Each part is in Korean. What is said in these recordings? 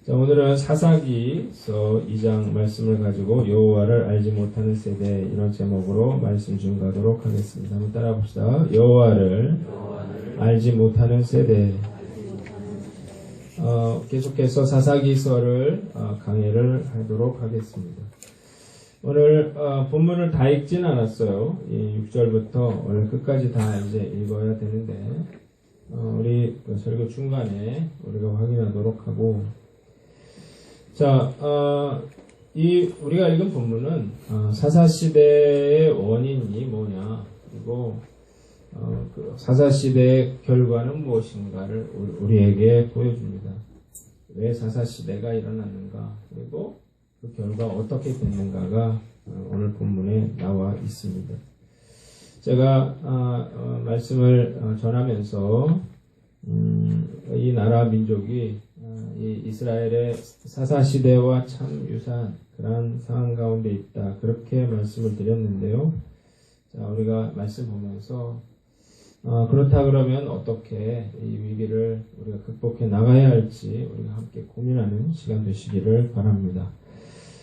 자, 오늘은 사사기서 2장 말씀을 가지고 여호와를 알지 못하는 세대, 이런 제목으로 말씀 준비하도록 하겠습니다. 한번 따라 봅시다. 여호와를 알지 못하는 세대. 계속해서 사사기서를 강의를 하도록 하겠습니다. 오늘 본문을 다 읽진 않았어요. 6절부터 원래 끝까지 다 이제 읽어야 되는데 우리 설교 중간에 우리가 확인하도록 하고, 자, 우리가 읽은 본문은 사사시대의 원인이 뭐냐, 그리고 그 사사시대의 결과는 무엇인가를 우리에게 보여줍니다. 왜 사사시대가 일어났는가, 그리고 그 결과 어떻게 됐는가가 오늘 본문에 나와 있습니다. 제가 말씀을 전하면서 이 나라 민족이 이 이스라엘의 사사시대와 참 유사한 그런 상황 가운데 있다, 그렇게 말씀을 드렸는데요. 자, 우리가 말씀 보면서 그렇다 그러면 어떻게 이 위기를 우리가 극복해 나가야 할지 우리가 함께 고민하는 시간 되시기를 바랍니다.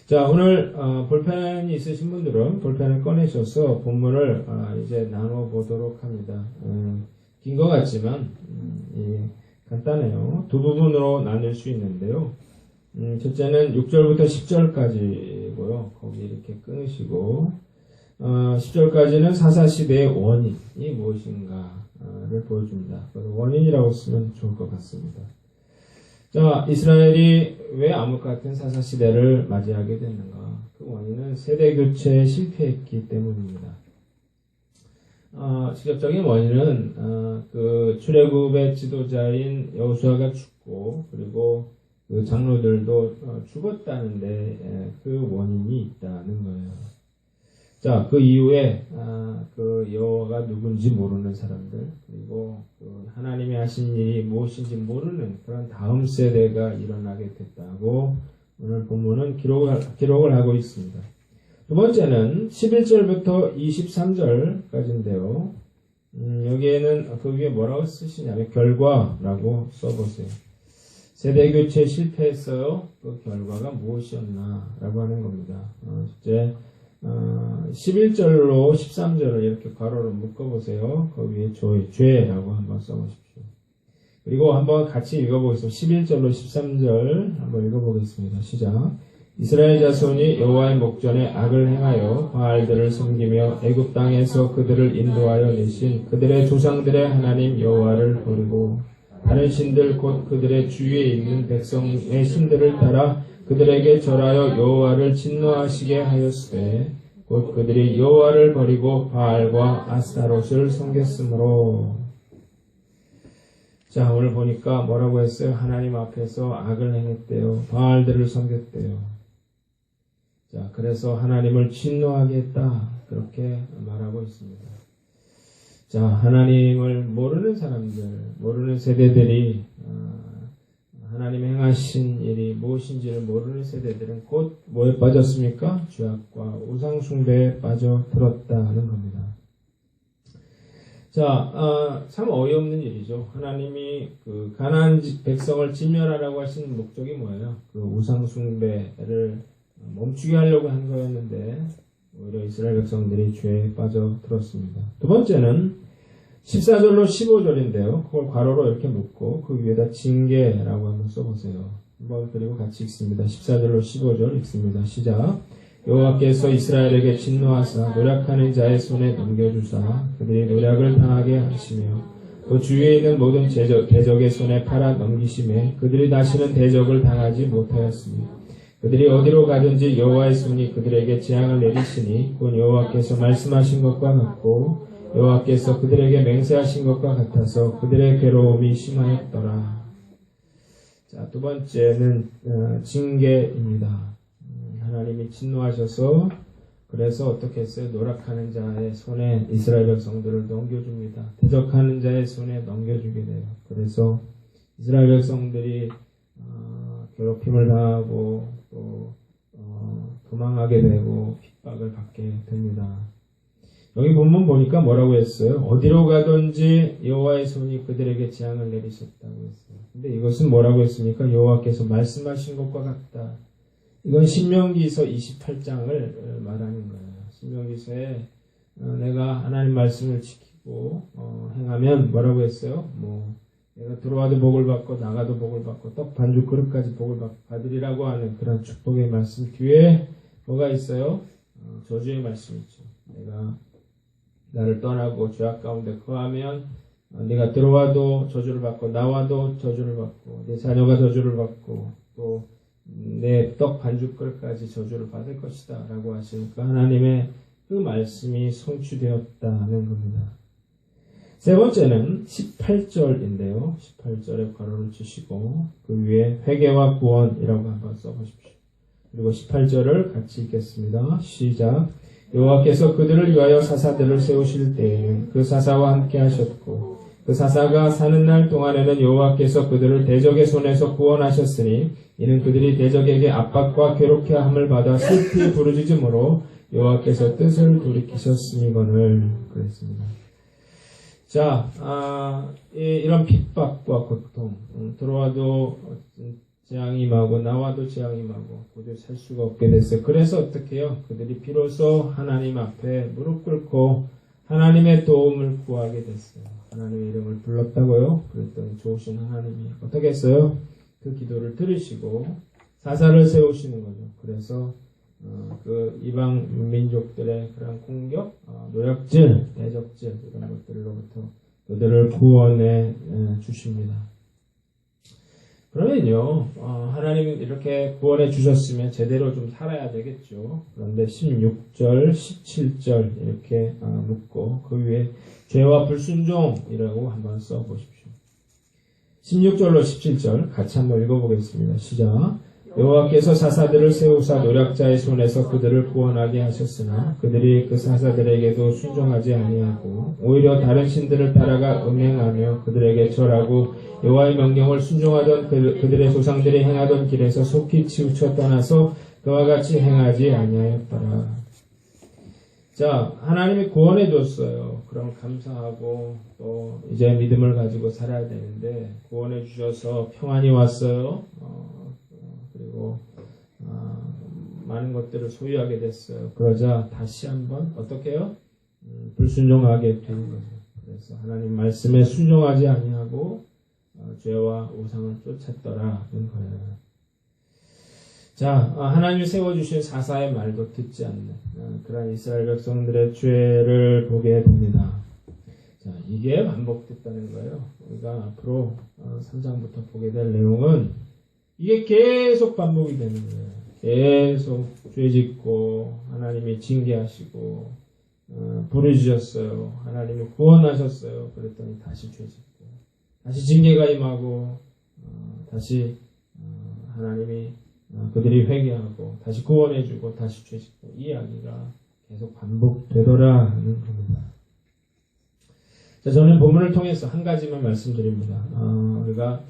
자, 오늘 볼펜이 있으신 분들은 볼펜을 꺼내셔서 본문을 이제 나눠 보도록 합니다. 긴 것 같지만 간단해요. 두 부분으로 나눌 수 있는데요. 첫째는 6절부터 10절까지고요. 거기 이렇게 끊으시고 10절까지는 사사시대의 원인이 무엇인가를 보여줍니다. 원인이라고 쓰면 좋을 것 같습니다. 자, 이스라엘이 왜 암흑 같은 사사시대를 맞이하게 됐는가? 그 원인은 세대교체에 실패했기 때문입니다. 직접적인 원인은 그 출애굽의 지도자인 여호수아가 죽고, 그리고 그 장로들도 죽었다는데 그 원인이 있다는 거예요. 자, 그 이후에 그 여호와가 누군지 모르는 사람들, 그리고 그 하나님이 하신 일이 무엇인지 모르는 그런 다음 세대가 일어나게 됐다고 오늘 본문은 기록을 하고 있습니다. 두 번째는 11절부터 23절까지인데요. 여기에는 그 위에 뭐라고 쓰시냐면 결과라고 써보세요. 세대교체 실패했어요. 그 결과가 무엇이었나 라고 하는 겁니다. 이제 11절로 13절을 이렇게 괄호로 묶어보세요. 그 위에 죄라고 한번 써보십시오. 그리고 한번 같이 읽어보겠습니다. 11절로 13절 한번 읽어보겠습니다. 시작. 이스라엘 자손이 여호와의 목전에 악을 행하여 바알들을 섬기며 애굽 땅에서 그들을 인도하여 내신 그들의 조상들의 하나님 여호와를 버리고 다른 신들 곧 그들의 주위에 있는 백성의 신들을 따라 그들에게 절하여 여호와를 진노하시게 하였으되 곧 그들이 여호와를 버리고 바알과 아스타롯을 섬겼으므로. 자, 오늘 보니까 뭐라고 했어요? 하나님 앞에서 악을 행했대요. 바알들을 섬겼대요. 자, 그래서 하나님을 진노하게 했다, 그렇게 말하고 있습니다. 자, 하나님을 모르는 사람들, 모르는 세대들이 하나님 행하신 일이 무엇인지를 모르는 세대들은 곧 뭐에 빠졌습니까? 죄악과 우상숭배에 빠져들었다는 겁니다. 자, 참 어이없는 일이죠. 하나님이 그 가나안 백성을 진멸하라고 하신 목적이 뭐예요? 그 우상숭배를 멈추게 하려고 한 거였는데 오히려 이스라엘 백성들이 죄에 빠져들었습니다. 두 번째는 14절로 15절인데요. 그걸 괄호로 이렇게 묶고 그 위에다 징계라고 한번 써보세요. 한번 그리고 같이 읽습니다. 14절로 15절 읽습니다. 시작. 여호와께서 이스라엘에게 진노하사 노략하는 자의 손에 넘겨주사 그들이 노략을 당하게 하시며 또 주위에 있는 모든 대적의 손에 팔아 넘기심에 그들이 다시는 대적을 당하지 못하였으며 그들이 어디로 가든지 여호와의 손이 그들에게 재앙을 내리시니 곧 여호와께서 말씀하신 것과 같고 여호와께서 그들에게 맹세하신 것과 같아서 그들의 괴로움이 심하였더라. 자, 두 번째는 징계입니다. 하나님이 진노하셔서 그래서 어떻게 했어요? 노력하는 자의 손에 이스라엘 백성들을 넘겨줍니다. 대적하는 자의 손에 넘겨주게 돼요. 그래서 이스라엘 백성들이 괴롭힘을 당하고 또 도망하게 되고 핍박을 받게 됩니다. 여기 본문 보니까 뭐라고 했어요? 어디로 가든지 여호와의 손이 그들에게 재앙을 내리셨다고 했어요. 근데 이것은 뭐라고 했습니까? 여호와께서 말씀하신 것과 같다. 이건 신명기서 28장을 말하는 거예요. 신명기서에 내가 하나님 말씀을 지키고 행하면 뭐라고 했어요? 내가 들어와도 복을 받고 나가도 복을 받고 떡 반죽 그릇까지 복을 받으리라고 하는 그런 축복의 말씀 뒤에 뭐가 있어요? 저주의 말씀이 있죠. 내가 나를 떠나고 죄악 가운데 거하면 네가 들어와도 저주를 받고 나와도 저주를 받고 내 자녀가 저주를 받고 또 내 떡 반죽 그릇까지 저주를 받을 것이다 라고 하시니까 하나님의 그 말씀이 성취되었다는 겁니다. 세 번째는 18절인데요. 18절에 괄호를 치시고 그 위에 회개와 구원이라고 한번 써보십시오. 그리고 18절을 같이 읽겠습니다. 시작. 여호와께서 그들을 위하여 사사들을 세우실 때에는 그 사사와 함께 하셨고 그 사사가 사는 날 동안에는 여호와께서 그들을 대적의 손에서 구원하셨으니 이는 그들이 대적에게 압박과 괴롭게 함을 받아 슬피 부르짖음으로 여호와께서 뜻을 돌이키셨음이거늘 그랬습니다. 자, 이런 핍박과 고통, 들어와도 재앙이 임하고 나와도 재앙이 임하고 도저히 살 수가 없게 됐어요. 그래서 어떻게 해요? 그들이 비로소 하나님 앞에 무릎 꿇고 하나님의 도움을 구하게 됐어요. 하나님의 이름을 불렀다고요? 그랬더니 좋으신 하나님이 어떻게 했어요? 그 기도를 들으시고 사사를 세우시는 거죠. 그래서 그 이방 민족들의 그런 공격, 노역질, 대적질 이런 것들로부터 그들을 구원해 주십니다. 그러면요, 하나님이 이렇게 구원해 주셨으면 제대로 좀 살아야 되겠죠. 그런데 16절, 17절 이렇게 묻고 그 위에 죄와 불순종이라고 한번 써보십시오. 16절로 17절 같이 한번 읽어보겠습니다. 시작. 여호와께서 사사들을 세우사 노략자의 손에서 그들을 구원하게 하셨으나 그들이 그 사사들에게도 순종하지 아니하고 오히려 다른 신들을 따라가 음행하며 그들에게 절하고 여호와의 명령을 순종하던 그들의 조상들이 행하던 길에서 속히 치우쳐 떠나서 그와 같이 행하지 아니하였더라. 자, 하나님이 구원해 줬어요. 그럼 감사하고 또 이제 믿음을 가지고 살아야 되는데 구원해 주셔서 평안이 왔어요. 그리고 많은 것들을 소유하게 됐어요. 그러자 다시 한번 어떻게 해요? 불순종하게 되는 거죠. 그래서 하나님 말씀에 순종하지 아니하고 죄와 우상을 쫓았더라는 거예요. 자, 하나님이 세워주신 사사의 말도 듣지 않는 그런 이스라엘 백성들의 죄를 보게 됩니다. 자, 이게 반복됐다는 거예요. 우리가 앞으로 3장부터 보게 될 내용은 이게 계속 반복이 되는 거예요. 계속 죄짓고 하나님이 징계하시고 부르짖었어요. 하나님이 구원하셨어요. 그랬더니 다시 죄짓고 다시 징계가 임하고 다시 하나님이 그들이 회개하고 다시 구원해주고 다시 죄짓고 이 이야기가 계속 반복되더라는 겁니다. 자, 저는 본문을 통해서 한 가지만 말씀드립니다. 우리가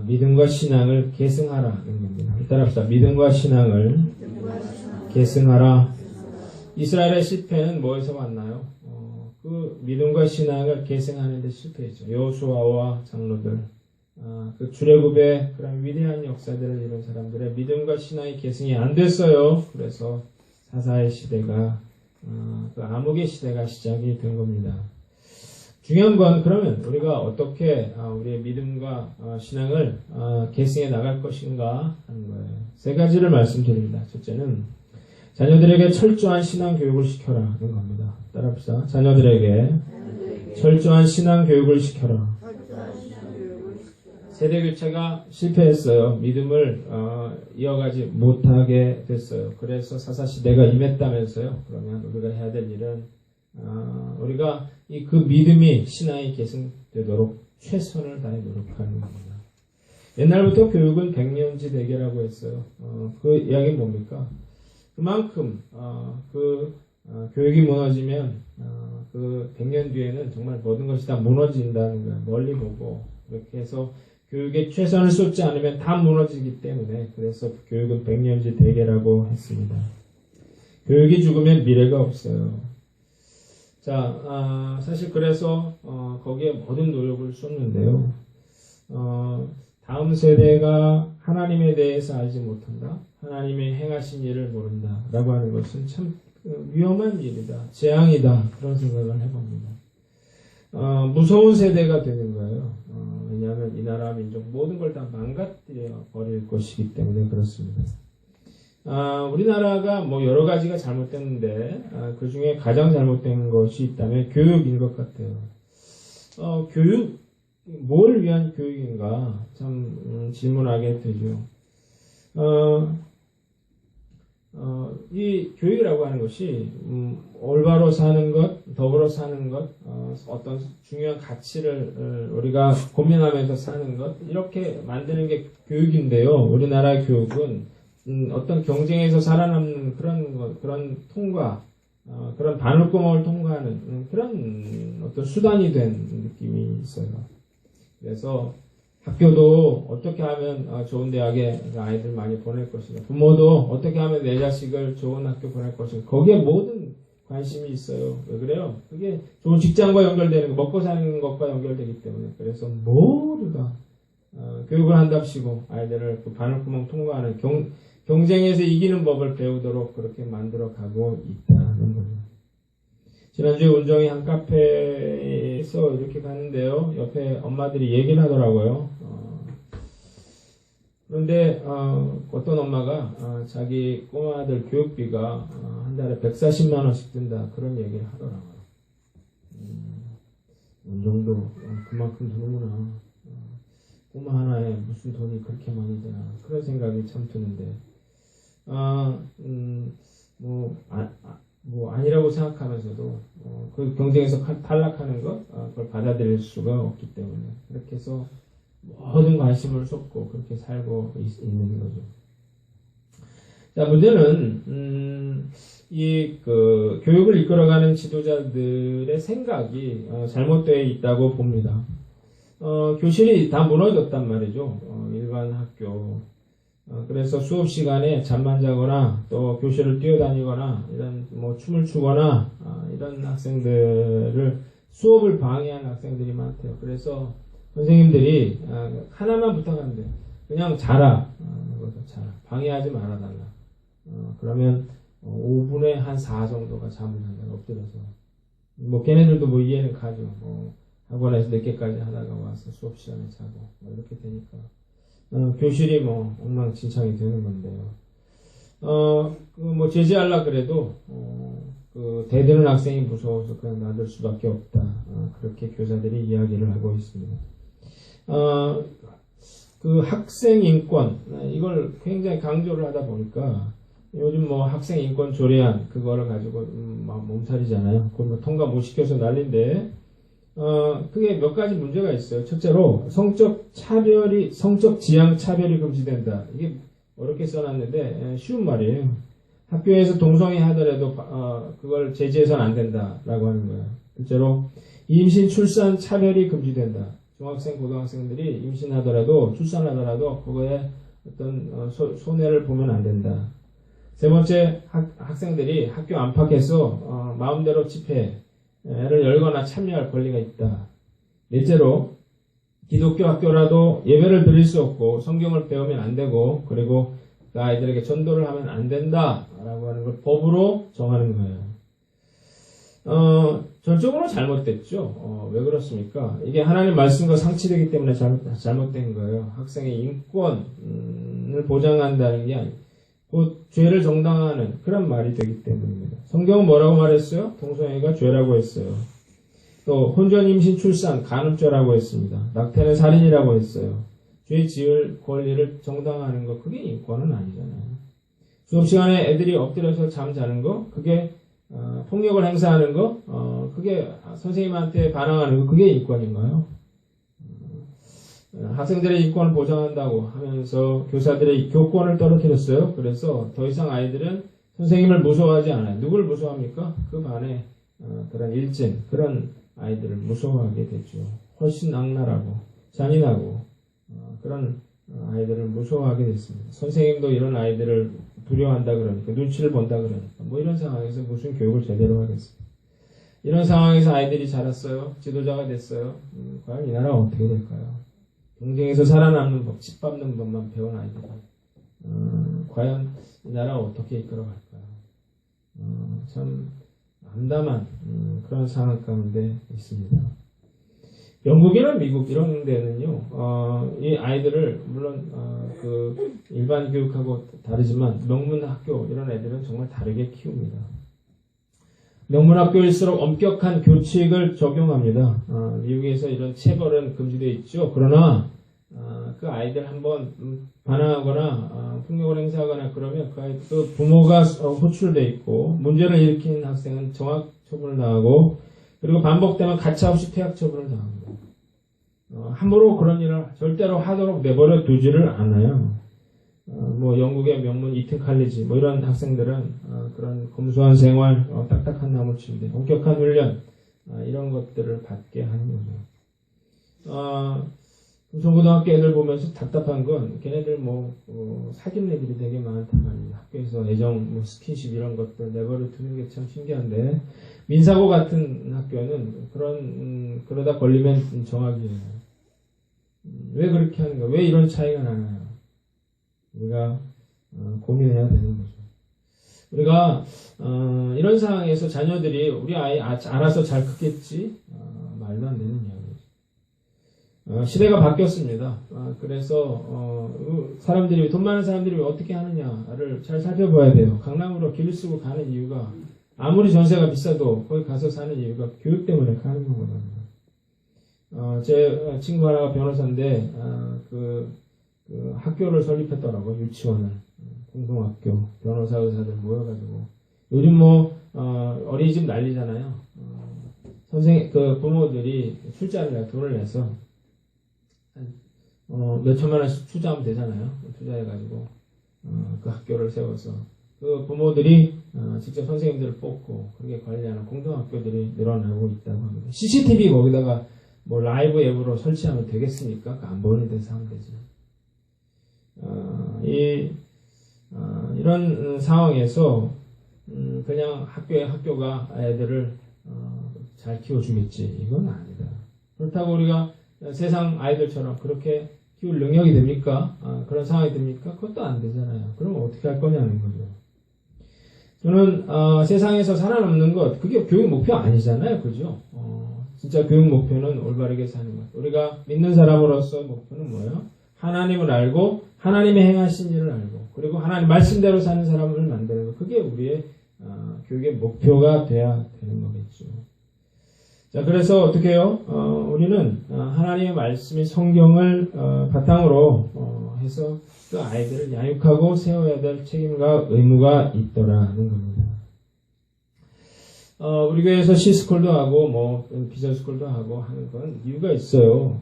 믿음과 신앙을 계승하라는 겁니다. 따라합시다. 믿음과 신앙을 계승하라. 이스라엘의 실패는 뭐에서 왔나요? 그 믿음과 신앙을 계승하는 데 실패했죠. 여호수아와 장로들, 그 출애굽의 그런 위대한 역사들을 이룬 사람들의 믿음과 신앙이 계승이 안 됐어요. 그래서 사사의 시대가, 그 암흑의 시대가 시작이 된 겁니다. 중요한 건 그러면 우리가 어떻게 우리의 믿음과 신앙을 계승해 나갈 것인가 하는 거예요. 세 가지를 말씀드립니다. 첫째는 자녀들에게 철저한 신앙 교육을 시켜라는 겁니다. 따라합시다. 자녀들에게 철저한 신앙 교육을 시켜라. 세대 교체가 실패했어요. 믿음을 이어가지 못하게 됐어요. 그래서 사사시대가 임했다면서요. 그러면 우리가 해야 될 일은 우리가 그 믿음이 신앙이 계승되도록 최선을 다해 노력하는 겁니다. 옛날부터 교육은 백년지 대계라고 했어요. 그 이야기는 뭡니까? 그만큼 교육이 무너지면 그 100년 뒤에는 정말 모든 것이 다 무너진다는 거예요. 멀리 보고 그렇게 해서 교육에 최선을 쏟지 않으면 다 무너지기 때문에 그래서 교육은 백년지 대계라고 했습니다. 교육이 죽으면 미래가 없어요. 자, 사실 그래서 거기에 모든 노력을 쏟는데요. 다음 세대가 하나님에 대해서 알지 못한다. 하나님의 행하신 일을 모른다. 라고 하는 것은 참 위험한 일이다. 재앙이다. 그런 생각을 해봅니다. 무서운 세대가 되는 거예요. 왜냐하면 이 나라 민족 모든 걸 다 망가뜨려 버릴 것이기 때문에 그렇습니다. 우리나라가 뭐 여러 가지가 잘못됐는데 그 중에 가장 잘못된 것이 있다면 교육인 것 같아요. 교육 뭘 위한 교육인가 참 질문하게 되죠. 이 교육이라고 하는 것이 올바로 사는 것, 더불어 사는 것, 어떤 중요한 가치를 우리가 고민하면서 사는 것 이렇게 만드는 게 교육인데요. 우리나라 교육은 어떤 경쟁에서 살아남는 그런 통과, 그런 바늘구멍을 통과하는 그런 어떤 수단이 된 느낌이 있어요. 그래서 학교도 어떻게 하면 좋은 대학에 아이들 많이 보낼 것인가, 부모도 어떻게 하면 내 자식을 좋은 학교 보낼 것인가, 거기에 모든 관심이 있어요. 왜 그래요? 그게 좋은 직장과 연결되는 거, 먹고 사는 것과 연결되기 때문에. 그래서 모두가 교육을 한답시고 아이들을 그 바늘구멍 통과하는 경쟁에서 이기는 법을 배우도록 그렇게 만들어 가고 있다는 거예요. 지난주에 운정이 한 카페에서 이렇게 갔는데요. 옆에 엄마들이 얘기를 하더라고요. 그런데 어떤 엄마가 자기 꼬마들 교육비가 한 달에 140만 원씩 든다. 그런 얘기를 하더라고요. 운정도 그만큼 드는구나. 꼬마 하나에 무슨 돈이 그렇게 많이 되나. 그런 생각이 참 드는데 아니라고 생각하면서도 그 경쟁에서 탈락하는 것 그걸 받아들일 수가 없기 때문에 그렇게 해서 모든 관심을 쏟고 그렇게 살고 있는 거죠. 자, 문제는 그 교육을 이끌어가는 지도자들의 생각이 잘못되어 있다고 봅니다. 교실이 다 무너졌단 말이죠. 일반 학교. 그래서 수업 시간에 잠만 자거나 또 교실을 뛰어다니거나 이런 춤을 추거나 이런 학생들을 수업을 방해하는 학생들이 많대요. 그래서 선생님들이 하나만 부탁한대요. 그냥 자라. 자라. 방해하지 말아달라. 그러면 5분에 한 4 정도가 잠을 잔다. 엎드려서. 걔네들도 이해는 가죠. 학원에서 늦게까지 하다가 와서 수업 시간에 자고 이렇게 되니까. 교실이 엉망진창이 되는 건데요. 제지하려 그래도, 대드는 학생이 무서워서 그냥 놔둘 수밖에 없다. 그렇게 교사들이 이야기를 하고 있습니다. 그 학생 인권, 이걸 굉장히 강조를 하다 보니까, 요즘 학생 인권 조례안, 그거를 가지고, 몸살이잖아요. 그걸 통과 못 시켜서 난리인데, 그게 몇 가지 문제가 있어요. 첫째로, 성적 지향 차별이 금지된다. 이게 어렵게 써놨는데, 쉬운 말이에요. 학교에서 동성애 하더라도, 그걸 제지해서는 안 된다라고 하는 거예요. 둘째로, 임신, 출산 차별이 금지된다. 중학생, 고등학생들이 임신하더라도, 출산하더라도, 그거에 어떤, 손해를 보면 안 된다. 세 번째, 학생들이 학교 안팎에서, 마음대로 집회를 열거나 참여할 권리가 있다. 넷째로 기독교 학교라도 예배를 드릴 수 없고 성경을 배우면 안 되고 그리고 그 아이들에게 전도를 하면 안 된다라고 하는 걸 법으로 정하는 거예요. 전적으로 잘못됐죠. 왜 그렇습니까? 이게 하나님 말씀과 상치되기 때문에 잘못된 거예요. 학생의 인권을 보장한다는 게 아니고 곧 죄를 정당화하는 그런 말이 되기 때문입니다. 성경은 뭐라고 말했어요? 동성애가 죄라고 했어요. 또 혼전, 임신, 출산, 간음죄라고 했습니다. 낙태는 살인이라고 했어요. 죄 지을 권리를 정당화하는 거 그게 인권은 아니잖아요. 수업 시간에 애들이 엎드려서 잠자는 거 그게 폭력을 행사하는 거 그게 선생님한테 반항하는 거 그게 인권인가요? 학생들의 인권을 보장한다고 하면서 교사들의 교권을 떨어뜨렸어요. 그래서 더 이상 아이들은 선생님을 무서워하지 않아요. 누굴 무서워합니까? 그 반에 그런 일진, 그런 아이들을 무서워하게 됐죠. 훨씬 악랄하고 잔인하고 그런 아이들을 무서워하게 됐습니다. 선생님도 이런 아이들을 두려워한다 그러니까 눈치를 본다 그러니까 이런 상황에서 무슨 교육을 제대로 하겠습니까? 이런 상황에서 아이들이 자랐어요. 지도자가 됐어요. 과연 이 나라가 어떻게 될까요? 경쟁에서 살아남는 법, 집 밟는 법만 배운 아이들이 과연 이 나라가 어떻게 이끌어갈까요? 참 암담한 그런 상황 가운데 있습니다. 영국이나 미국 이런 데는요, 이 아이들을 물론 그 일반 교육하고 다르지만 명문 학교 이런 애들은 정말 다르게 키웁니다. 명문 학교일수록 엄격한 교칙을 적용합니다. 미국에서 이런 체벌은 금지되어 있죠. 그러나 그 아이들 한번 반항하거나 폭력을 행사하거나 그러면 그 부모가 호출돼 있고 문제를 일으키는 학생은 정학 처분을 당하고 그리고 반복되면 가차없이 퇴학 처분을 당합니다. 함부로 그런 일을 절대로 하도록 내버려 두지를 않아요. 뭐 영국의 명문 이튼 칼리지 뭐 이런 학생들은 그런 검소한 생활, 딱딱한 나무 침대, 엄격한 훈련 이런 것들을 받게 하는 거죠. 금성고등학교 애들 보면서 답답한 건 걔네들 뭐 사귄 애들이 되게 많단 말입니다. 학교에서 애정, 뭐 스킨십 이런 것들 내버려 두는 게 참 신기한데 민사고 같은 학교는 그러다 걸리면 정학이에요. 왜 그렇게 하는가? 왜 이런 차이가 나나요? 우리가 고민해야 되는 거죠. 우리가 이런 상황에서 자녀들이 우리 아이 알아서 잘 크겠지? 말도 안 되는 이야기죠. 시대가 바뀌었습니다. 그래서 사람들이 돈 많은 사람들이 어떻게 하느냐를 잘 살펴봐야 돼요. 강남으로 길을 쓰고 가는 이유가 아무리 전세가 비싸도 거기 가서 사는 이유가 교육 때문에 가는 거거든요. 제 친구 하나가 변호사인데 그 학교를 설립했더라고요. 유치원을. 공동학교. 변호사 의사들 모여가지고. 요즘 뭐 어린이집 난리잖아요. 그 부모들이 출자를 돈을 내서 몇 천만 원씩 투자하면 되잖아요. 투자해가지고 그 학교를 세워서 그 부모들이 직접 선생님들을 뽑고 그렇게 관리하는 공동학교들이 늘어나고 있다고 합니다. CCTV 거기다가 뭐 라이브 앱으로 설치하면 되겠습니까? 안 보이는 데서 하면 되죠. 이런 상황에서 그냥 학교가 애들을 잘 키워주겠지. 이건 아니다. 그렇다고 우리가 세상 아이들처럼 그렇게 키울 능력이 됩니까? 그런 상황이 됩니까? 그것도 안 되잖아요. 그러면 어떻게 할 거냐는 거죠. 저는 세상에서 살아남는 것, 그게 교육 목표 아니잖아요. 그죠? 진짜 교육 목표는 올바르게 사는 것. 우리가 믿는 사람으로서 목표는 뭐예요? 하나님을 알고 하나님의 행하신 일을 알고 그리고 하나님 말씀대로 사는 사람을 만드는 것. 그게 우리의 교육의 목표가 돼야 되는 거겠죠. 자, 그래서 어떻게 해요? 우리는 하나님의 말씀인 성경을 바탕으로 해서 그 아이들을 양육하고 세워야 될 책임과 의무가 있더라는 겁니다. 우리 교회에서 시스쿨도 하고 뭐 비전스쿨도 하고 하는 건 이유가 있어요.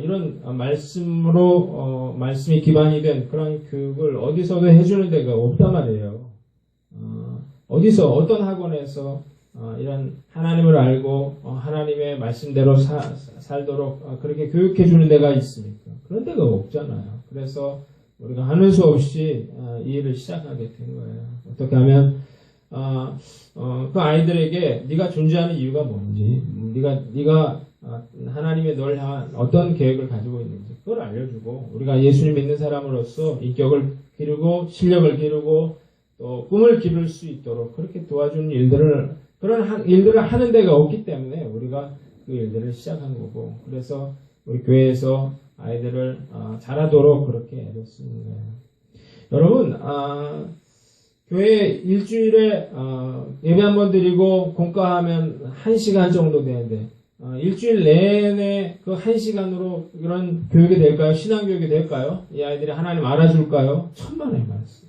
이런 말씀으로 말씀이 기반이 된 그런 교육을 어디서도 해주는 데가 없단 말이에요. 어디서 어떤 학원에서 이런 하나님을 알고 하나님의 말씀대로 살도록 그렇게 교육해 주는 데가 있습니까? 그런 데가 없잖아요. 그래서 우리가 하는 수 없이 이 일을 시작하게 된 거예요. 어떻게 하면 그 아이들에게 네가 존재하는 이유가 뭔지, 네가 하나님의 널 향한 어떤 계획을 가지고 있는지 그걸 알려주고 우리가 예수님 믿는 사람으로서 인격을 기르고 실력을 기르고 또 꿈을 기를 수 있도록 그렇게 도와주는 그런 일들을 하는 데가 없기 때문에 우리가 그 일들을 시작한 거고 그래서 우리 교회에서 아이들을 잘하도록 그렇게 애를 쓰는 거예요. 여러분 교회 일주일에 예배 한번 드리고 공과하면 1시간 정도 되는데 일주일 내내 그 1시간으로 이런 교육이 될까요? 신앙교육이 될까요? 이 아이들이 하나님 알아줄까요? 천만의 말씀.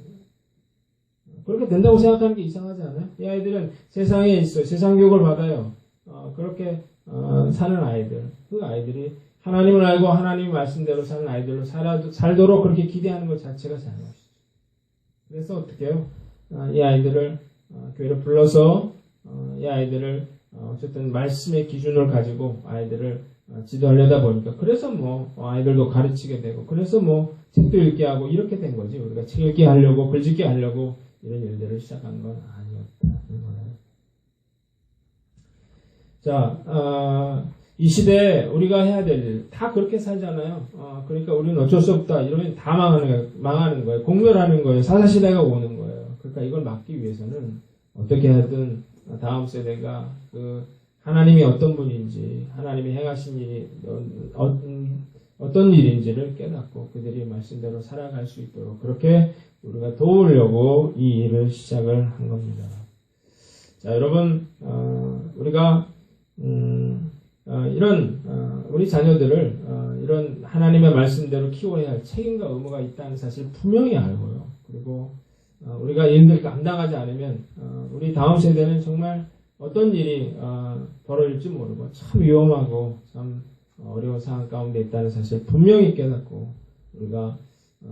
그렇게 된다고 생각하는 게 이상하지 않아요? 이 아이들은 세상에 있어요. 세상 교육을 받아요. 그렇게 사는 아이들. 그 아이들이 하나님을 알고 하나님 말씀대로 사는 아이들로 살도록 그렇게 기대하는 것 자체가 잘못이죠. 그래서 어떻게 해요? 이 아이들을 교회로 불러서 이 아이들을 어쨌든 말씀의 기준을 가지고 아이들을 지도하려다 보니까 그래서 뭐 아이들도 가르치게 되고 그래서 뭐 책도 읽게 하고 이렇게 된 거지. 우리가 책 읽게 하려고 글 짓게 하려고 이런 일들을 시작한 건 아니었다는 거예요. 자, 이 시대에 우리가 해야 될 일, 다 그렇게 살잖아요. 그러니까 우리는 어쩔 수 없다. 이러면 다 망하는 거예요. 공멸하는 거예요. 사사시대가 오는 거예요. 그러니까 이걸 막기 위해서는 어떻게 하든 다음 세대가 그 하나님이 어떤 분인지, 하나님이 행하신 일이 어떤 일인지를 깨닫고 그들이 말씀대로 살아갈 수 있도록 그렇게 우리가 도우려고 이 일을 시작을 한 겁니다. 자, 여러분, 우리가 우리 자녀들을 이런 하나님의 말씀대로 키워야 할 책임과 의무가 있다는 사실 분명히 알고요. 그리고 우리가 일을 감당하지 않으면 우리 다음 세대는 정말 어떤 일이 벌어질지 모르고 참 위험하고 참 어려운 상황 가운데 있다는 사실 분명히 깨닫고 우리가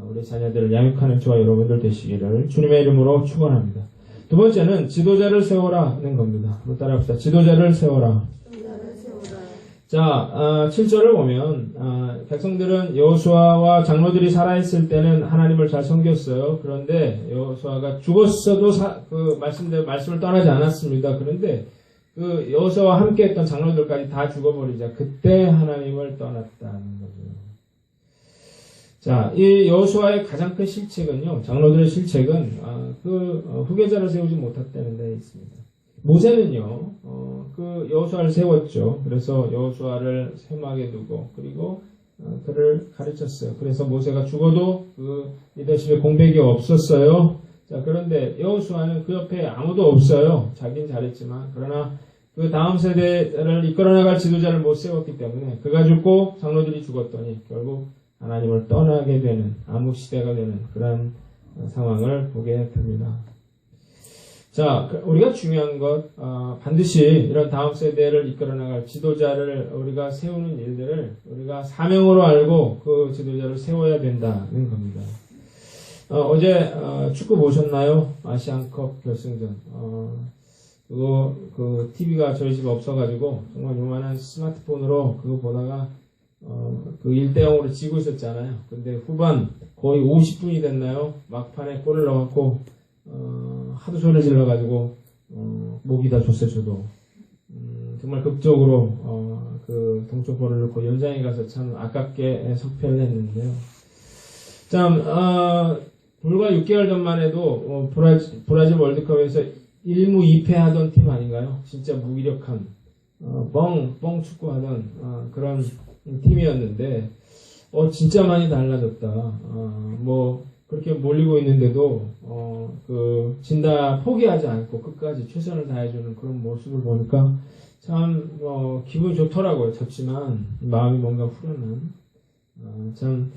우리 자녀들을 양육하는 저와 여러분들 되시기를 주님의 이름으로 축원합니다. 두 번째는 지도자를 세워라는 겁니다. 한번 따라합시다. 지도자를 세워라. 자, 7절을 보면 백성들은 여호수아와 장로들이 살아있을 때는 하나님을 잘 섬겼어요. 그런데 여호수아가 죽었어도 그 말씀을 떠나지 않았습니다. 그런데 그 여호수아와 함께했던 장로들까지 다 죽어버리자 그때 하나님을 떠났다는 거죠. 자, 이 여호수아의 가장 큰 실책은요, 장로들의 실책은 후계자를 세우지 못했다는 데 있습니다. 모세는요, 그 여호수아를 세웠죠. 그래서 여호수아를 세마게 두고 그리고 그를 가르쳤어요. 그래서 모세가 죽어도 그 리더십에 공백이 없었어요. 자, 그런데 여호수아는 그 옆에 아무도 없어요. 자기는 잘했지만 그러나 그 다음 세대를 이끌어나갈 지도자를 못 세웠기 때문에 그가 죽고 장로들이 죽었더니 결국 하나님을 떠나게 되는 암흑 시대가 되는 그런 상황을 보게 됩니다. 자, 우리가 중요한 것 반드시 이런 다음 세대를 이끌어나갈 지도자를 우리가 세우는 일들을 우리가 사명으로 알고 그 지도자를 세워야 된다는 겁니다. 어제 축구 보셨나요? 아시안컵 결승전. 그 TV가 저희 집에 없어가지고 정말 요만한 스마트폰으로 그거 보다가 그 1대0으로 지고 있었잖아요. 근데 후반 거의 50분이 됐나요? 막판에 골을 넣었고 하도 소리를 질러가지고 목이 다 줬어요. 저도 정말 극적으로 그 동점골을 넣고 연장에 가서 참 아깝게 석패를 했는데요. 참 불과 6개월 전만 해도 브라질 월드컵에서 1무 2패 하던 팀 아닌가요? 진짜 무기력한 뻥 축구하던 그런 팀이었는데 진짜 많이 달라졌다. 그렇게 몰리고 있는데도 진다 포기하지 않고 끝까지 최선을 다해주는 그런 모습을 보니까 참 기분이 좋더라고요. 졌지만 마음이 뭔가 후련한 참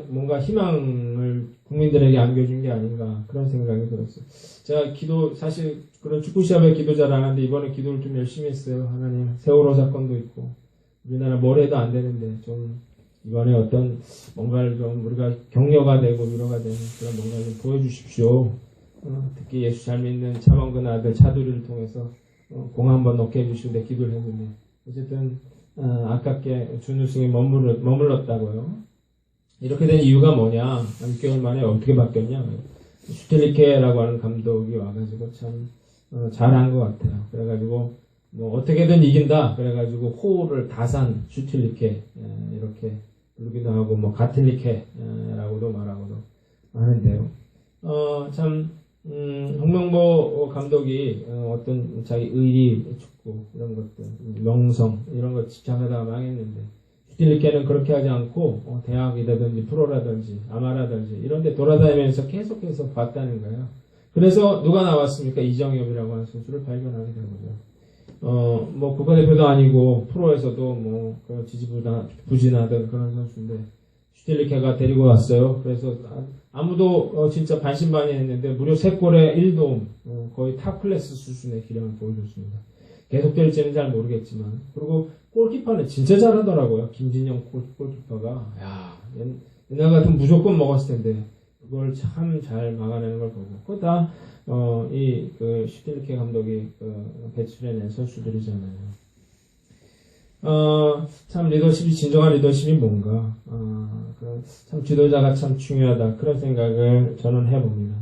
뭔가 희망을 국민들에게 안겨준 게 아닌가 그런 생각이 들었어요. 제가 사실 그런 축구 시합에 기도 잘 안 하는데 이번에 기도를 좀 열심히 했어요. 하나님 세월호 사건도 있고 우리나라 뭘 해도 안 되는데 좀 이번에 어떤 뭔가를 좀 우리가 격려가 되고 위로가 되는 그런 뭔가를 좀 보여주십시오. 특히 예수 잘 믿는 차범근 아들 차두리를 통해서 공 한번 넣게 해주시고 내 기도를 했는데 어쨌든 아깝게 준우승에 머물렀다고요. 이렇게 된 이유가 뭐냐? 6개월 만에 어떻게 바뀌었냐? 슈틸리케라고 하는 감독이 와가지고 참 잘한 것 같아요. 그래가지고 어떻게든 이긴다. 그래가지고 호를 다산 슈틸리케 이렇게 부르기도 하고 가틀리케라고도 말하고도 하는데요. 홍명보 감독이 어떤 자기 의리, 축구 이런 것들, 명성 이런 것 집착하다가 망했는데 슈틸리케는 그렇게 하지 않고 대학이라든지 프로라든지 아마라든지 이런 데 돌아다니면서 계속해서 봤다는 거예요. 그래서 누가 나왔습니까? 이정엽이라고 하는 선수를 발견하게 된 거죠. 국가대표도 아니고 프로에서도 지지부진하던 그런 선수인데 슈틸리케가 데리고 왔어요. 그래서 아무도 진짜 반신반의했는데 무려 3골에 1도움, 거의 탑 클래스 수준의 기량을 보여줬습니다. 계속될지는 잘 모르겠지만 그리고 골키퍼는 진짜 잘하더라고요. 김진영 골키퍼가 옛날 같으면 무조건 먹었을 텐데 그걸 참 잘 막아내는 걸 보고 그거 다 슈틸리케 감독이 배출해낸 선수들이잖아요. 참 진정한 리더십이 뭔가 참 지도자가 참 중요하다 그런 생각을 저는 해봅니다.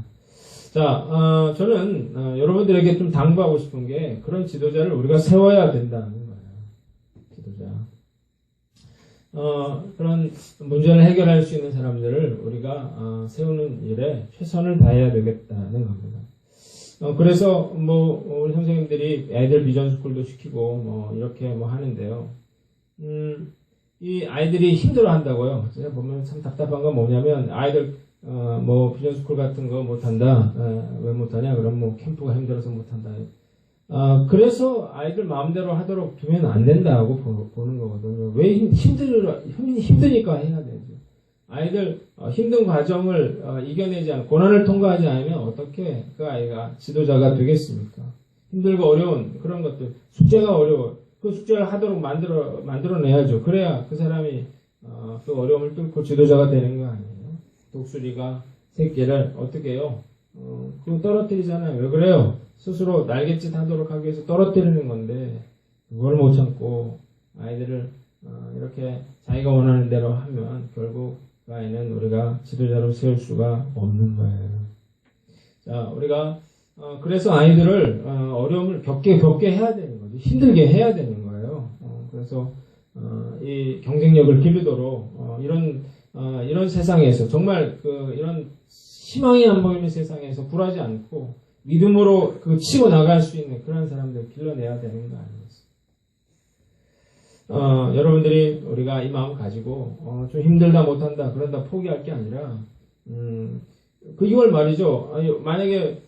자, 저는 여러분들에게 좀 당부하고 싶은 게 그런 지도자를 우리가 세워야 된다는 그런 문제를 해결할 수 있는 사람들을 우리가 세우는 일에 최선을 다해야 되겠다는 겁니다. 그래서 우리 선생님들이 애들 비전스쿨도 시키고 이렇게 하는데요. 이 아이들이 힘들어 한다고요. 제가 보면 참 답답한 건 뭐냐면 아이들 비전스쿨 같은 거 못한다. 왜 못하냐? 그럼 캠프가 힘들어서 못한다. 그래서 아이들 마음대로 하도록 두면 안 된다고 보는 거거든요. 왜 힘드니까 해야 되죠. 아이들 힘든 과정을 이겨내지 않고 고난을 통과하지 않으면 어떻게 그 아이가 지도자가 되겠습니까? 힘들고 어려운 그런 것들, 숙제가 어려워. 그 숙제를 하도록 만들어내야죠. 그래야 그 사람이 그 어려움을 뚫고 지도자가 되는 거 아니에요. 독수리가 새끼를 어떻게 해요? 그거 떨어뜨리잖아요. 왜 그래요? 스스로 날갯짓 하도록 하기 위해서 떨어뜨리는 건데 그걸 못 참고 아이들을 이렇게 자기가 원하는 대로 하면 결국 그 아이는 우리가 지도자로 세울 수가 없는 거예요. 자, 우리가 그래서 아이들을 어려움을 겪게 해야 되는 거죠. 힘들게 해야 되는 거예요. 그래서 이 경쟁력을 기르도록 이런 세상에서 정말 이런 희망이 안 보이는 세상에서 굴하지 않고 믿음으로 치고 나갈 수 있는 그런 사람들을 길러내야 되는 거 아니겠어요? 여러분들이 우리가 이 마음 가지고 좀 힘들다 못한다 그런다 포기할 게 아니라 이걸 말이죠. 만약에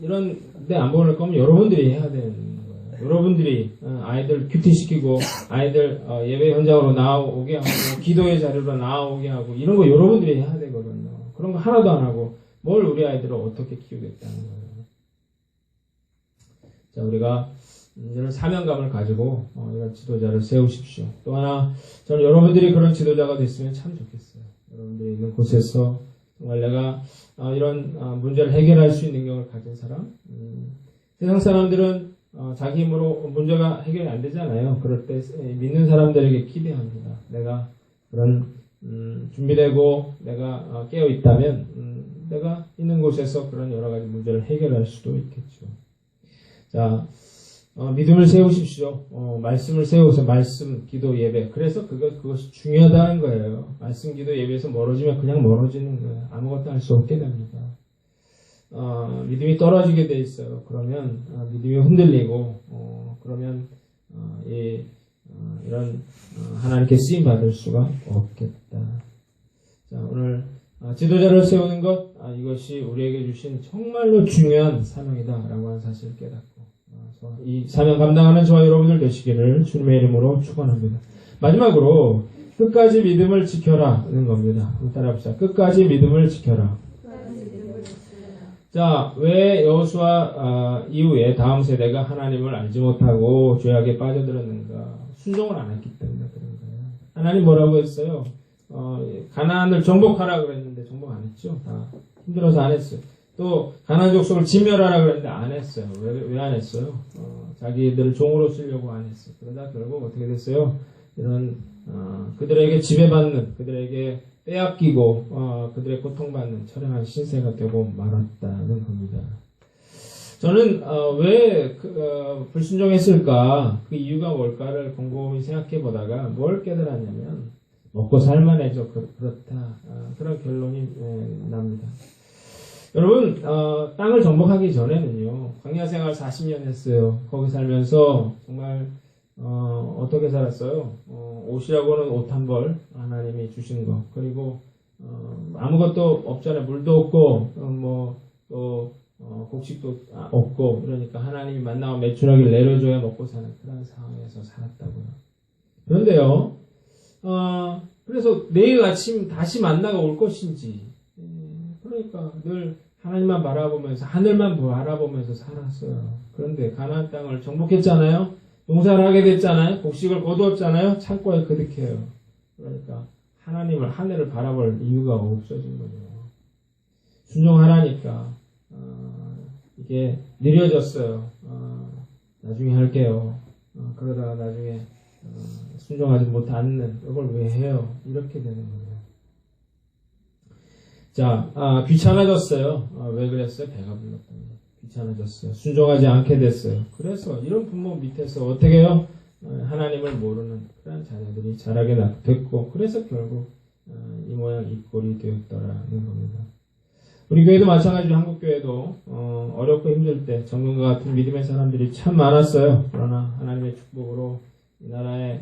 이런 데 안 보낼 거면 여러분들이 해야 되는 거예요. 여러분들이 아이들 큐티시키고 아이들 예배 현장으로 나오게 하고 기도의 자리로 나오게 하고 이런 거 여러분들이 해야 되거든요. 그런 거 하나도 안 하고 뭘 우리 아이들을 어떻게 키우겠다는 거예요. 자, 우리가 이런 사명감을 가지고 이런 지도자를 세우십시오. 또 하나, 저는 여러분들이 그런 지도자가 됐으면 참 좋겠어요. 여러분들이 있는 곳에서 정말 내가 이런 문제를 해결할 수 있는 능력을 가진 사람. 세상 사람들은 자기 힘으로 문제가 해결이 안 되잖아요. 그럴 때 믿는 사람들에게 기대합니다. 내가 그런 준비되고 내가 깨어 있다면 내가 있는 곳에서 그런 여러 가지 문제를 해결할 수도 있겠죠. 자, 믿음을 세우십시오. 말씀을 세우세요. 말씀, 기도, 예배. 그래서 그것이 중요하다는 거예요. 말씀, 기도, 예배에서 멀어지면 그냥 멀어지는 거예요. 아무것도 할 수 없게 됩니다. 믿음이 떨어지게 돼 있어요. 그러면 믿음이 흔들리고 그러면 이런 하나님께 쓰임 받을 수가 없겠다. 자, 오늘 지도자를 세우는 것 이것이 우리에게 주신 정말로 중요한 사명이다라고 하는 사실을 깨닫고 이 사명 감당하는 저와 여러분들 되시기를 주님의 이름으로 축원합니다. 마지막으로 끝까지 믿음을 지켜라는 겁니다. 따라합시다. 끝까지 믿음을 지켜라. 자, 왜 여호수아 이후에 다음 세대가 하나님을 알지 못하고 죄악에 빠져들었는가? 순종을 안 했기 때문에 그런 거예요. 하나님 뭐라고 했어요? 가나안을 정복하라 그랬는데 정복 안 했죠. 다 힘들어서 안 했어요. 또 가나안 족속을 진멸하라 그랬는데 안 했어요. 왜 안 했어요? 자기들을 종으로 쓰려고 안 했어요. 그러다 결국 어떻게 됐어요? 이런 그들에게 지배받는, 그들에게 빼앗기고 그들의 고통받는 처량한 신세가 되고 말았다는 겁니다. 저는 왜 불순종했을까? 그 이유가 뭘까를 곰곰이 생각해 보다가 뭘 깨달았냐면 먹고 살만해져 그렇다. 그런 결론이 납니다. 여러분 땅을 정복하기 전에는요. 광야 생활 40년 했어요. 거기 살면서 정말 어떻게 살았어요? 옷이라고는 옷 한 벌 하나님이 주신 거. 그리고 아무것도 없잖아요. 물도 없고 곡식도 없고 그러니까 하나님이 만나와 매출하기를 내려줘야 먹고 사는 그런 상황에서 살았다고요. 그런데요. 그래서 내일 아침 다시 만나가 올 것인지 그러니까 늘 하나님만 바라보면서 하늘만 바라보면서 살았어요. 그런데 가나안 땅을 정복했잖아요. 농사를 하게 됐잖아요. 곡식을 거두었잖아요. 창고에 그득해요. 그러니까 하나님을 하늘을 바라볼 이유가 없어진 거죠. 순종하라니까 이게 느려졌어요. 나중에 할게요. 그러다가 나중에 순종하지 못하는 이걸 왜 해요? 이렇게 되는 거예요. 자, 귀찮아졌어요. 왜 그랬어요? 배가 불렀더니 귀찮아졌어요. 순종하지 않게 됐어요. 그래서 이런 부모 밑에서 어떻게 해요? 하나님을 모르는 그런 자녀들이 자라게 됐고, 그래서 결국 이 모양 이 꼴이 되었더라는 겁니다. 우리 교회도 마찬가지로 한국교회도 어렵고 힘들 때 정금과 같은 믿음의 사람들이 참 많았어요. 그러나 하나님의 축복으로 이 나라에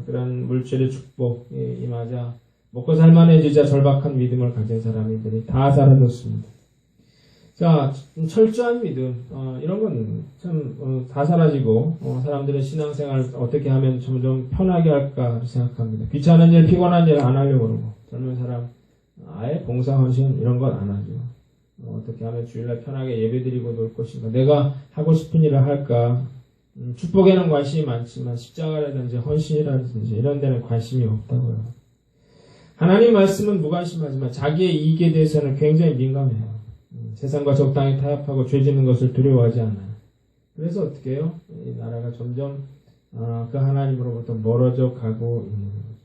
그런 물질의 축복이 임하자 먹고 살만해지자 절박한 믿음을 가진 사람들이 다 사라졌습니다. 자, 철저한 믿음 이런 건 참 다 사라지고 사람들의 신앙생활을 어떻게 하면 점점 편하게 할까 생각합니다. 귀찮은 일, 피곤한 일 안 하려고 그러고 젊은 사람 아예 봉사헌신 이런 건 안 하죠. 어떻게 하면 주일날 편하게 예배드리고 놀 것인가, 내가 하고 싶은 일을 할까. 축복에는 관심이 많지만 십자가라든지 헌신이라든지 이런 데는 관심이 없다고요. 하나님 말씀은 무관심하지만 자기의 이익에 대해서는 굉장히 민감해요. 세상과 적당히 타협하고 죄 짓는 것을 두려워하지 않아요. 그래서 어떻게 해요? 이 나라가 점점 그 하나님으로부터 멀어져 가고 있는 거죠.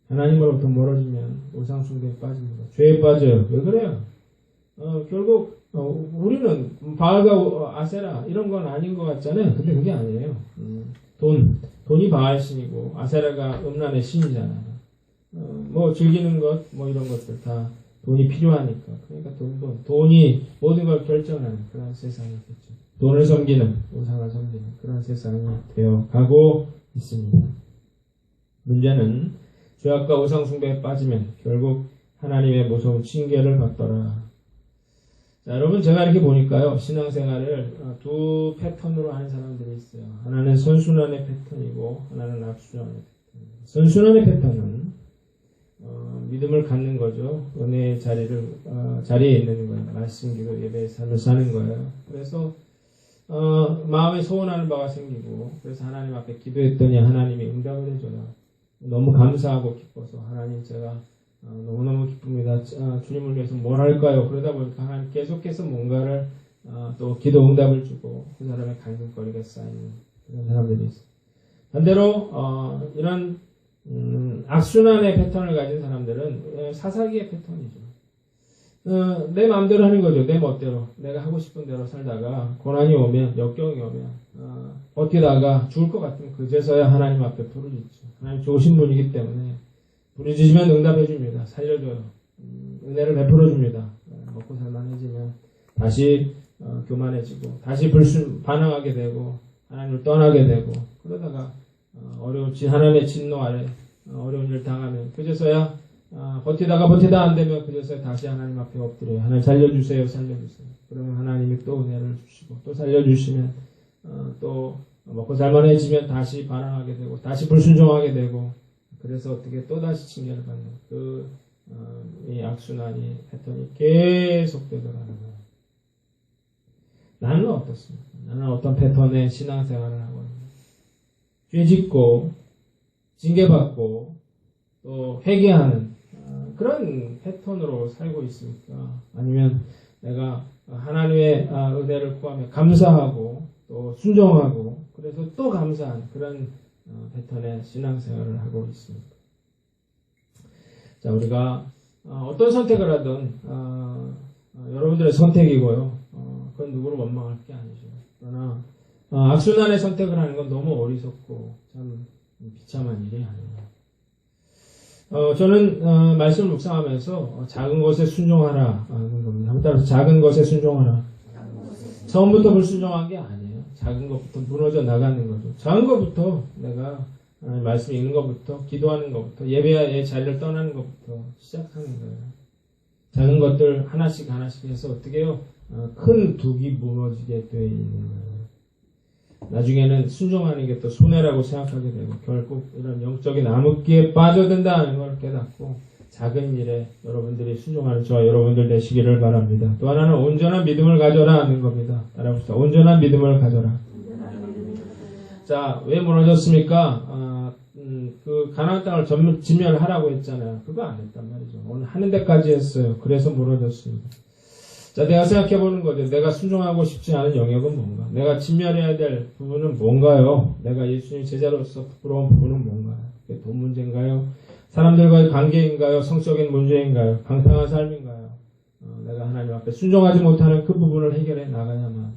하나님으로부터 멀어지면 우상숭배에 빠집니다. 죄에 빠져요. 왜 그래요? 결국 우리는 바알과 아세라 이런 건 아닌 것 같잖아요. 근데 그게 아니에요. 돈이 바알 신이고 아세라가 음란의 신이잖아요. 뭐 즐기는 것, 뭐 이런 것들 다 돈이 필요하니까. 그러니까 돈이 모든 걸 결정하는 그런 세상이겠죠. 돈을 섬기는, 우상을 섬기는 그런 세상이 되어 가고 있습니다. 문제는 죄악과 우상숭배에 빠지면 결국 하나님의 무서운 징계를 받더라. 자, 여러분 제가 이렇게 보니까요, 신앙생활을 두 패턴으로 하는 사람들이 있어요. 하나는 선순환의 패턴이고 하나는 악순환의 패턴입니다. 선순환의 패턴은 믿음을 갖는 거죠. 은혜의 자리에 있는 거예요. 말씀, 기도, 예배의 삶을 사는 거예요. 그래서 마음에 소원하는 바가 생기고, 그래서 하나님 앞에 기도했더니 하나님이 응답을 해줘요. 너무 감사하고 기뻐서 하나님 제가 너무너무 기쁩니다. 주님을 위해서 뭘 할까요? 그러다 보니까 하나님 계속해서 뭔가를 또 기도 응답을 주고 그 사람의 간증거리가 쌓이는 그런 사람들이 있어요. 반대로 이런 악순환의 패턴을 가진 사람들은 사사기의 패턴이죠. 내 마음대로 하는 거죠. 내 멋대로. 내가 하고 싶은 대로 살다가 고난이 오면, 역경이 오면 버티다가 죽을 것 같으면 그제서야 하나님 앞에 부르짖죠. 하나님 좋으신 분이기 때문에 부르짖으면 응답해 줍니다. 살려줘요. 은혜를 베풀어 줍니다. 먹고 살만해지면 다시 교만해지고 다시 반항하게 되고 하나님을 떠나게 되고, 그러다가 하나님의 진노 아래 어려운 일을 당하면 그제서야 버티다 안 되면 그제서야 다시 하나님 앞에 엎드려요. 하나님 살려주세요. 그러면 하나님이 또 은혜를 주시고 또 살려주시면 또 먹고 살만해지면 다시 반항하게 되고 다시 불순종하게 되고, 그래서 어떻게 또다시 징계를 받는 이 악순환이 패턴이 계속되더라는 거예요. 나는 어떻습니까? 나는 어떤 패턴의 신앙생활을 하고 있는가? 죄짓고 징계받고 또 회개하는 그런 패턴으로 살고 있습니까? 아니면 내가 하나님의 은혜를 구하며 감사하고 또 순종하고 그래서 또 감사하는 그런 패턴의 신앙생활을 하고 있습니다. 자, 우리가 어떤 선택을 하든 여러분들의 선택이고요. 그건 누구를 원망할 게 아니죠. 그러나 악순환의 선택을 하는 건 너무 어리석고 참 비참한 일이 아닙니다. 저는 말씀을 묵상하면서 작은 것에 순종하라 하는 겁니다. 한번 따라서 작은 것에 순종하라. 처음부터 불순종한 게 아니에요. 작은 것부터 무너져 나가는 거죠. 작은 것부터 내가 말씀 읽는 것부터, 기도하는 것부터, 예배의 자리를 떠나는 것부터 시작하는 거예요. 작은 것들 하나씩 해서 어떻게 해요? 큰 둑이 무너지게 되어 있는 거예요. 나중에는 순종하는 게 또 손해라고 생각하게 되고 결국 이런 영적인 암흑기에 빠져든다는 걸 깨닫고 작은 일에 여러분들이 순종하는 저와 여러분들 되시기를 바랍니다. 또 하나는 온전한 믿음을 가져라 하는 겁니다. 따라합시다. 온전한 믿음을 가져라. 자, 왜 무너졌습니까? 그 가나안 땅을 진멸하라고 했잖아요. 그거 안 했단 말이죠. 오늘 하는 데까지 했어요. 그래서 무너졌습니다. 자, 내가 생각해 보는 거죠. 내가 순종하고 싶지 않은 영역은 뭔가? 내가 진멸해야 될 부분은 뭔가요? 내가 예수님 제자로서 부끄러운 부분은 뭔가요? 그게 돈 문제인가요? 사람들과의 관계인가요? 성적인 문제인가요? 방탕한 삶인가요? 내가 하나님 앞에 순종하지 못하는 그 부분을 해결해 나가야만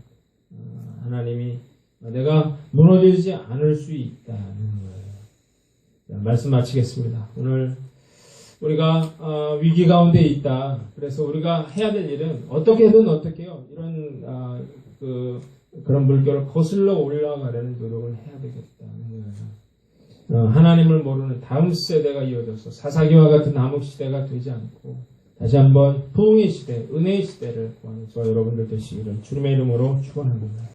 하나님이 내가 무너지지 않을 수 있다는 거예요. 자, 말씀 마치겠습니다. 오늘 우리가 위기 가운데 있다. 그래서 우리가 해야 될 일은 어떻게든 어떻게요. 이런 그런 물결을 거슬러 올라가려는 노력을 해야 되겠다는 거예요. 하나님을 모르는 다음 세대가 이어져서 사사기와 같은 암흑 시대가 되지 않고 다시 한번 부흥의 시대, 은혜의 시대를 구하는 저와 여러분들 되시기를 주님의 이름으로 축원합니다.